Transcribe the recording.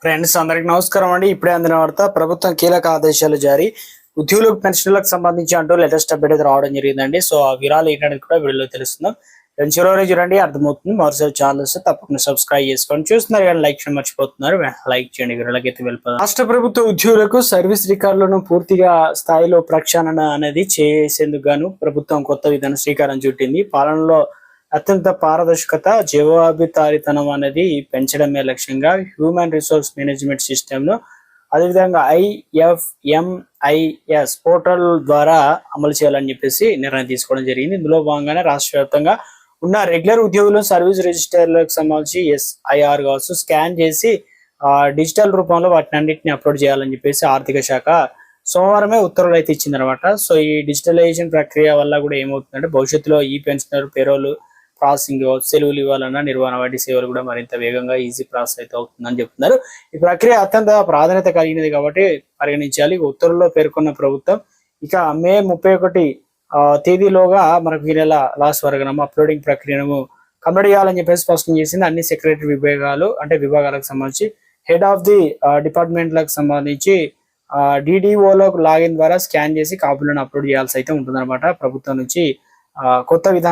Friends అందరికి నమస్కారం అండి. ఇప్పుడే అందిన వార్త, ప్రభుత్వం కీలక ఆదేశాలు జారీ, ఉద్యోగులకు పెన్షన్లకు సంబంధించి అంటూ లేటెస్ట్ అప్డేట్ అయితే రావడం జరిగిందండి. సో ఆ వివరాలు ఏంటనేది కూడా వీడియోలో తెలుస్తుందాం. చివరి చూడండి, అర్థమవుతుంది. మరోసారి ఛానల్ వస్తే తప్పకుండా సబ్స్క్రైబ్ చేసుకోండి. చూస్తున్నారు కానీ లైక్ చేయడం మర్చిపోతున్నారు, లైక్ చేయండి. వీళ్ళకైతే వెళ్ళిపోతాం. రాష్ట్ర ప్రభుత్వ ఉద్యోగులకు సర్వీస్ రికార్డులను పూర్తిగా స్థాయిలో ప్రక్షాళన అనేది చేసేందుకు గాను ప్రభుత్వం కొత్త విధానం శ్రీకారం చుట్టింది. పాలనలో అత్యంత పారదర్శకత, జవాబుదారీతనం అనేది పెంచడమే లక్ష్యంగా హ్యూమన్ రిసోర్స్ మేనేజ్మెంట్ సిస్టమ్ ను అదేవిధంగా IFMIS పోర్టల్ ద్వారా అమలు చేయాలని చెప్పేసి నిర్ణయం తీసుకోవడం జరిగింది. ఇందులో భాగంగానే రాష్ట్ర వ్యాప్తంగా ఉన్న రెగ్యులర్ ఉద్యోగులు సర్వీస్ రిజిస్టర్లకు సంబంధించి SIR కావచ్చు స్కాన్ చేసి డిజిటల్ రూపంలో వాటిని అన్నింటినీ అప్లోడ్ చేయాలని చెప్పేసి ఆర్థిక శాఖ సోమవారమే ఉత్తర్వులు అయితే ఇచ్చిందనమాట. సో ఈ డిజిటలైజేషన్ ప్రక్రియ వల్ల కూడా ఏమవుతుందంటే భవిష్యత్తులో ఈ పెన్షనర్ పేరోలు ప్రాసెసింగ్, సెలవులు ఇవ్వాలన్నా నిర్వహణ వంటి సేవలు కూడా మరింత వేగంగా ఈజీ ప్రాసెస్ అయితే అవుతుందని చెప్తున్నారు. ఈ ప్రక్రియ అత్యంత ప్రాధాన్యత కలిగినది కాబట్టి పరిగణించాలి. ఉత్తర్వుల్లో పేర్కొన్న ప్రభుత్వం ఇక మే 31 తేదీలోగా మనకు ఈ నెల లాస్ట్ వరకు అప్లోడింగ్ ప్రక్రియను కంప్లీట్ చేయాలని చెప్పేసి స్పష్టం చేసింది. అన్ని సెక్రటరీ విభాగాలకు సంబంధించి హెడ్ ఆఫ్ ది డిపార్ట్మెంట్లకు సంబంధించి DDOలో లాగిన్ ద్వారా స్కాన్ చేసి కాపీలను అప్లోడ్ చేయాల్సి అయితే ఉంటుందన్నమాట. ప్రభుత్వం నుంచి కొత్త విధానం